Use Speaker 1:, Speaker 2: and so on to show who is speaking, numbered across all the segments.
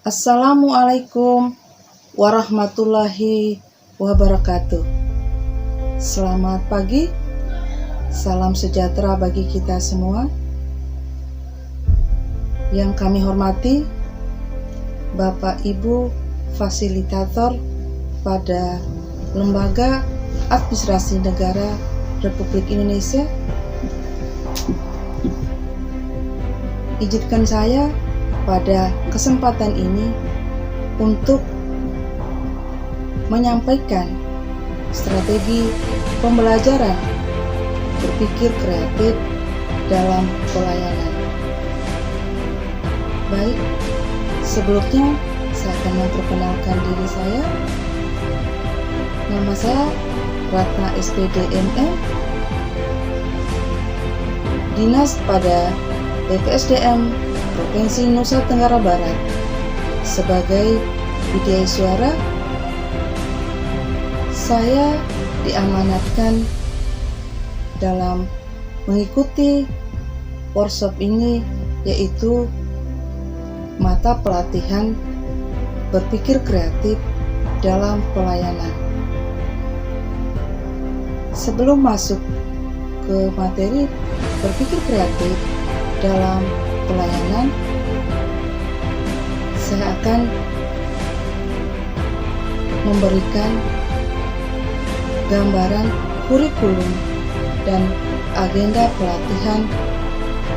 Speaker 1: Assalamualaikum warahmatullahi wabarakatuh. Selamat pagi, salam sejahtera bagi kita semua. Yang kami hormati Bapak Ibu Fasilitator pada Lembaga Administrasi Negara Republik Indonesia. Izinkan saya pada kesempatan ini untuk menyampaikan strategi pembelajaran berpikir kreatif dalam pelayanan. Baik, sebelumnya saya akan memperkenalkan diri saya. Nama saya Ratna SPD MM, dinas pada BPSDM Provinsi Nusa Tenggara Barat. Sebagai widyaswara, saya diamanatkan dalam mengikuti workshop ini, yaitu mata pelatihan berpikir kreatif dalam pelayanan. Sebelum masuk ke materi berpikir kreatif dalam pelayanan, saya akan memberikan gambaran kurikulum dan agenda pelatihan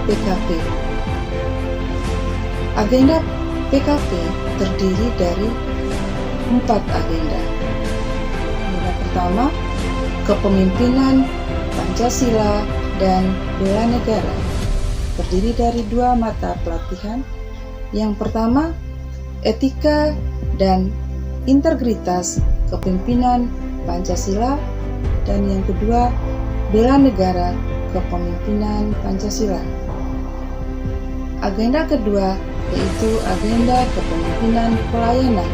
Speaker 1: PKP. Agenda PKP terdiri dari 4 agenda. Agenda pertama, kepemimpinan, Pancasila, dan bela negara. Terdiri dari 2 mata pelatihan. Yang pertama, etika dan integritas kepemimpinan Pancasila, dan yang kedua, bela negara kepemimpinan Pancasila. Agenda kedua yaitu agenda kepemimpinan pelayanan.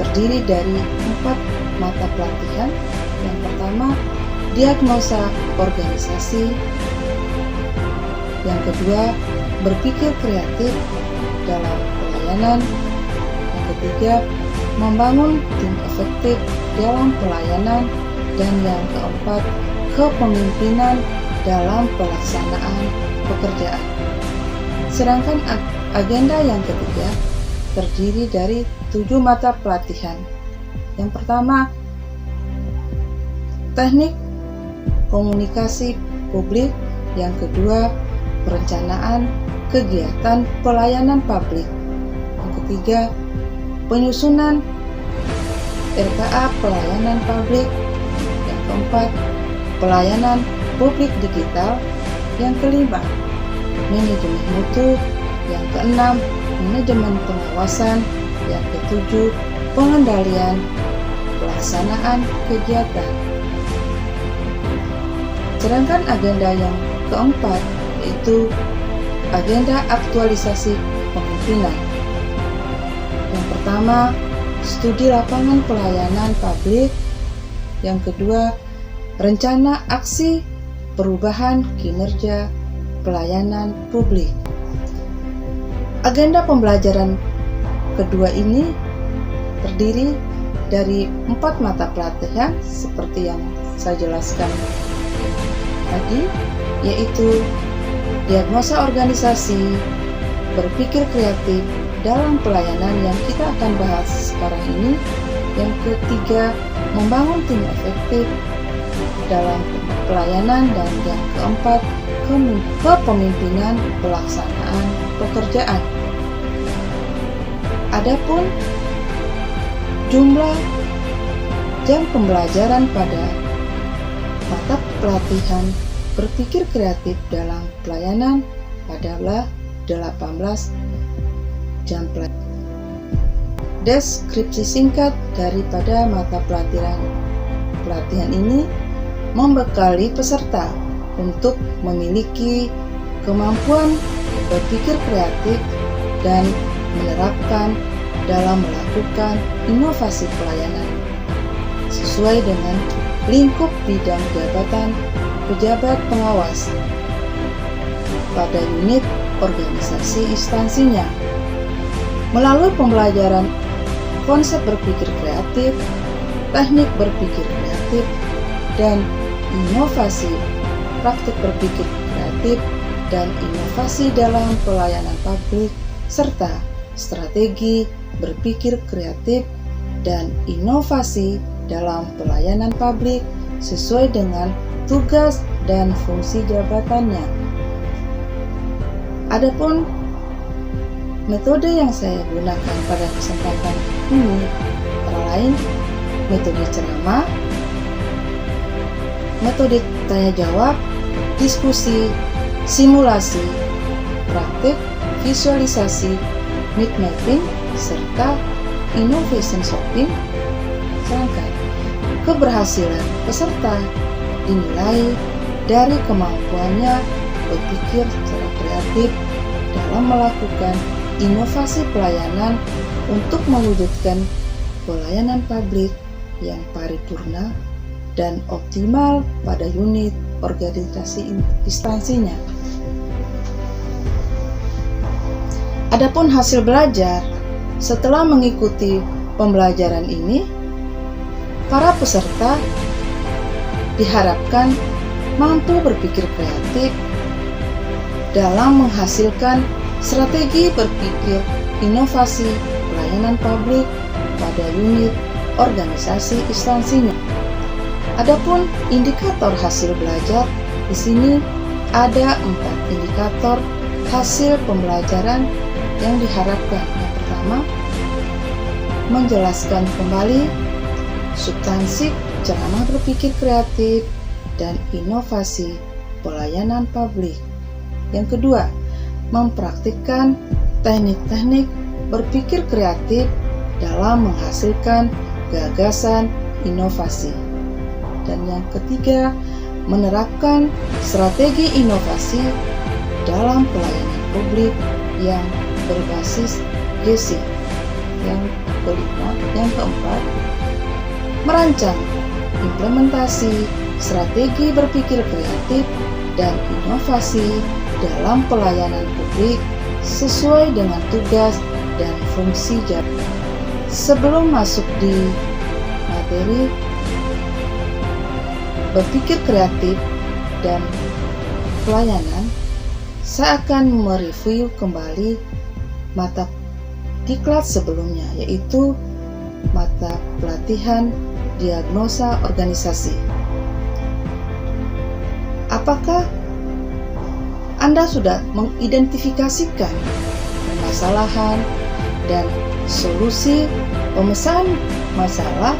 Speaker 1: Terdiri dari 4 mata pelatihan. Yang pertama, diagnosa organisasi. Yang kedua, berpikir kreatif dalam pelayanan. Yang ketiga, membangun tim efektif dalam pelayanan. Dan yang keempat, kepemimpinan dalam pelaksanaan pekerjaan. Sedangkan agenda yang ketiga terdiri dari 7 mata pelatihan. Yang pertama, teknik komunikasi publik. Yang kedua, perencanaan kegiatan pelayanan publik. Yang ketiga, penyusunan RKA pelayanan publik. Yang keempat, pelayanan publik digital. Yang kelima, manajemen mutu. Yang keenam, manajemen pengawasan. Yang ketujuh, pengendalian pelaksanaan kegiatan. Sedangkan agenda yang keempat yaitu agenda aktualisasi kepemimpinan. Yang pertama, studi lapangan pelayanan publik. Yang kedua, rencana aksi perubahan kinerja pelayanan publik. Agenda pembelajaran kedua ini terdiri dari 4 mata pelatihan seperti yang saya jelaskan tadi, yaitu diagnosa organisasi, berpikir kreatif dalam pelayanan yang kita akan bahas sekarang ini. Yang ketiga, membangun tim efektif dalam pelayanan. Dan yang keempat, kepemimpinan pelaksanaan pekerjaan. Adapun jumlah jam pembelajaran pada mata pelatihan berpikir kreatif dalam pelayanan adalah 18 jam pelajaran. Deskripsi singkat daripada mata pelatihan ini membekali peserta untuk memiliki kemampuan berpikir kreatif dan menerapkan dalam melakukan inovasi pelayanan sesuai dengan lingkup bidang jabatan pejabat pengawas pada unit organisasi instansinya. Melalui pembelajaran konsep berpikir kreatif, teknik berpikir kreatif, dan inovasi, praktik berpikir kreatif, dan inovasi dalam pelayanan publik, serta strategi berpikir kreatif dan inovasi dalam pelayanan publik sesuai dengan tugas dan fungsi jabatannya. Adapun metode yang saya gunakan pada kesempatan ini antara lain metode ceramah, metode tanya jawab, diskusi, simulasi, praktik, visualisasi, mind mapping, serta innovation shopping. Sedangkan keberhasilan peserta dinilai dari kemampuannya berpikir secara kreatif dalam melakukan inovasi pelayanan untuk mewujudkan pelayanan publik yang paripurna dan optimal pada unit organisasi instansinya. Adapun hasil belajar, setelah mengikuti pembelajaran ini, para peserta diharapkan mampu berpikir kreatif dalam menghasilkan strategi berpikir inovasi pelayanan publik pada unit organisasi instansinya. Adapun indikator hasil belajar, di sini ada 4 indikator hasil pembelajaran yang diharapkan. Yang pertama, menjelaskan kembali substansi ceramah berpikir kreatif dan inovasi pelayanan publik. Yang kedua, mempraktikkan teknik-teknik berpikir kreatif dalam menghasilkan gagasan inovasi. Dan yang ketiga, menerapkan strategi inovasi dalam pelayanan publik yang berbasis GC. Yang kelima, yang keempat, merancang implementasi strategi berpikir kreatif dan inovasi dalam pelayanan publik sesuai dengan tugas dan fungsi jabatan. Sebelum masuk di materi berpikir kreatif dan pelayanan, saya akan mereview kembali mata diklat sebelumnya, yaitu mata pelatihan diagnosa organisasi. Apakah Anda sudah mengidentifikasikan permasalahan dan solusi pemecahan masalah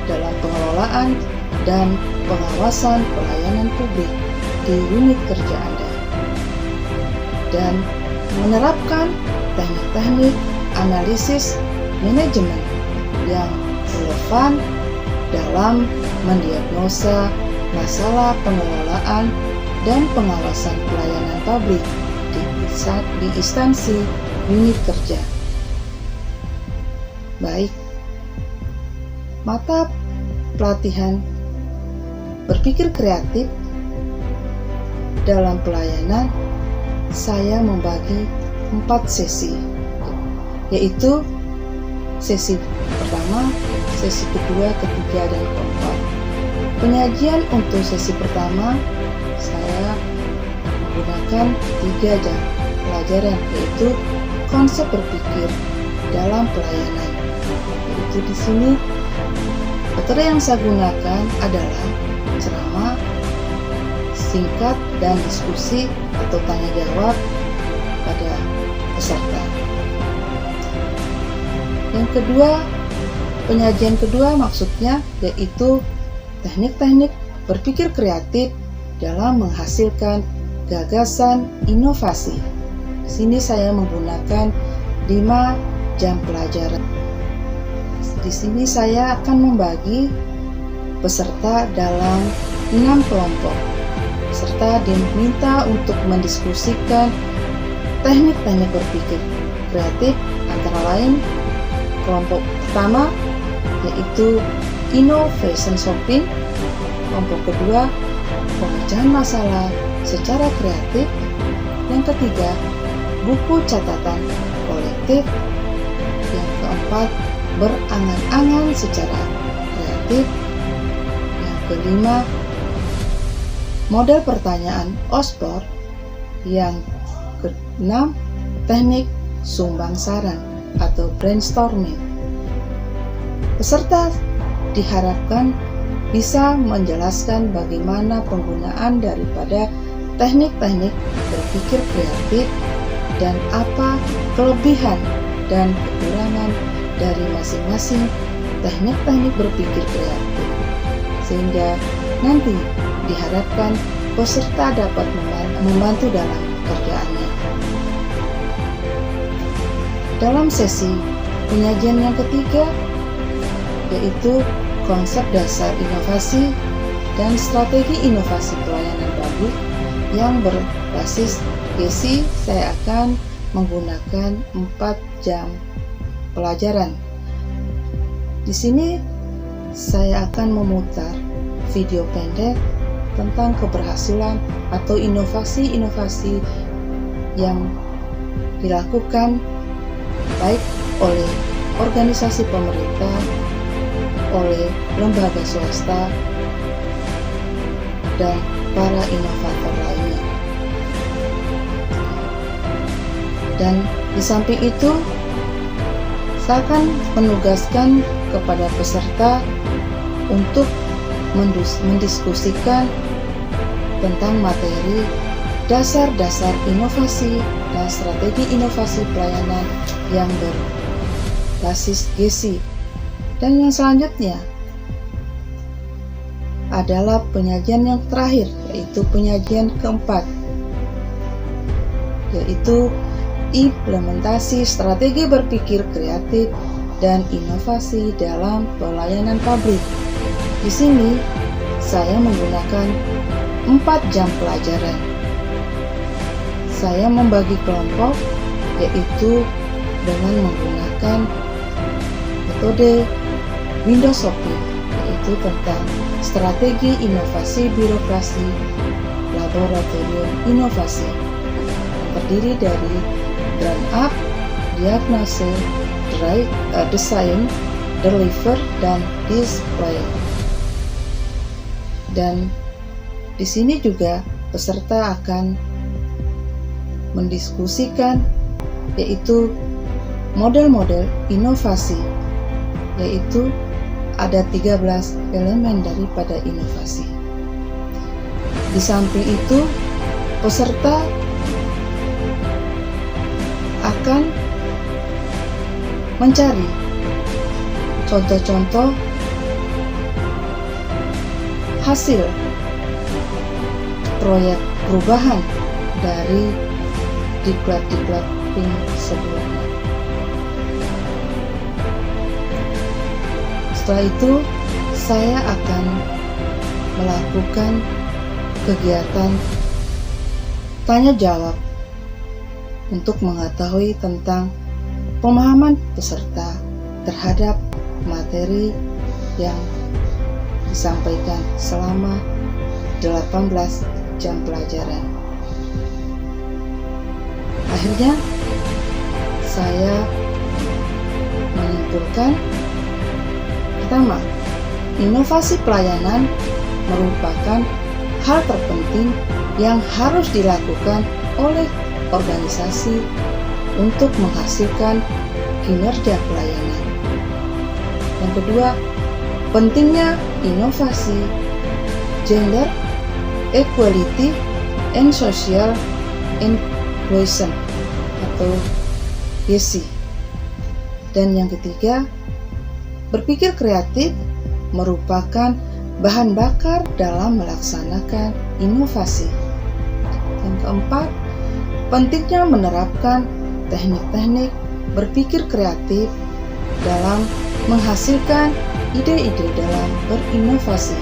Speaker 1: dalam pengelolaan dan pengawasan pelayanan publik di unit kerja Anda, dan menerapkan teknik-teknik analisis manajemen yang relevan dalam mendiagnosa masalah pengelolaan dan pengawasan pelayanan publik di instansi unit kerja. Baik, mata pelatihan berpikir kreatif dalam pelayanan saya membagi 4 sesi, yaitu sesi pertama, sesi kedua, ketiga, dan keempat. Penyajian untuk sesi pertama saya menggunakan 3 jam pelajaran, yaitu konsep berpikir dalam pelayanan. Yaitu di sini metode yang saya gunakan adalah ceramah singkat dan diskusi atau tanya jawab pada peserta. Yang kedua, penyajian kedua maksudnya yaitu teknik-teknik berpikir kreatif dalam menghasilkan gagasan inovasi. Di sini saya menggunakan 5 jam pelajaran. Di sini saya akan membagi peserta dalam 6 kelompok. Peserta diminta untuk mendiskusikan teknik-teknik berpikir kreatif, antara lain kelompok pertama yaitu innovation shopping, kelompok kedua pemecahan masalah secara kreatif, yang ketiga buku catatan kolektif, keempat, berangan-angan secara kreatif. Yang kelima, model pertanyaan Osborne. Yang keenam, teknik sumbang saran atau brainstorming. Peserta diharapkan bisa menjelaskan bagaimana penggunaan daripada teknik-teknik berpikir kreatif dan apa kelebihan dan kekurangan dari masing-masing teknik-teknik berpikir kreatif, sehingga nanti diharapkan peserta dapat membantu dalam pekerjaannya. Dalam sesi penyajian yang ketiga, yaitu konsep dasar inovasi dan strategi inovasi pelayanan publik yang berbasis GESI, saya akan menggunakan 4 jam pelajaran. Di sini saya akan memutar video pendek tentang keberhasilan atau inovasi-inovasi yang dilakukan baik oleh organisasi pemerintah, oleh lembaga swasta, dan para inovator lainnya. Dan di samping itu, saya akan menugaskan kepada peserta untuk mendiskusikan tentang materi dasar-dasar inovasi dan strategi inovasi pelayanan yang berbasis GESI. Dan yang selanjutnya adalah penyajian yang terakhir, yaitu penyajian keempat, yaitu implementasi strategi berpikir kreatif dan inovasi dalam pelayanan publik. Di sini saya menggunakan 4 jam pelajaran. Saya membagi kelompok, yaitu dengan menggunakan metode Windowsopy, yaitu tentang strategi inovasi birokrasi laboratorium inovasi, yang terdiri dari ground up, diagnose, design, deliver, dan display. Dan di sini juga peserta akan mendiskusikan yaitu model-model inovasi, yaitu ada 13 elemen daripada inovasi. Di samping itu, peserta akan mencari contoh-contoh hasil proyek perubahan dari diklat-diklat PIM sebelumnya. Setelah itu, saya akan melakukan kegiatan tanya jawab untuk mengetahui tentang pemahaman peserta terhadap materi yang disampaikan selama 18 jam pelajaran. Akhirnya, saya menyimpulkan, pertama, inovasi pelayanan merupakan hal terpenting yang harus dilakukan oleh organisasi untuk menghasilkan kinerja pelayanan. Yang kedua, pentingnya inovasi, gender equality and social inclusion atau GESI. Dan yang ketiga, berpikir kreatif merupakan bahan bakar dalam melaksanakan inovasi. Yang keempat, pentingnya menerapkan teknik-teknik berpikir kreatif dalam menghasilkan ide-ide dalam berinovasi.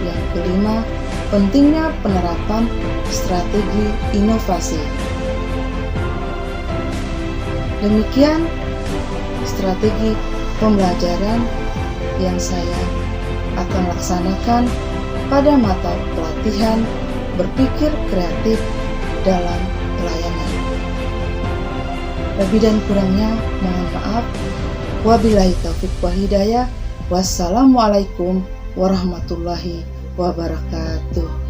Speaker 1: Yang kelima, pentingnya penerapan strategi inovasi. Demikian strategi pembelajaran yang saya akan laksanakan pada mata pelatihan berpikir kreatif dalam pelayanan. Lebih dan kurangnya mohon maaf. Wabillahi taufik wal hidayah. Wassalamualaikum warahmatullahi wabarakatuh.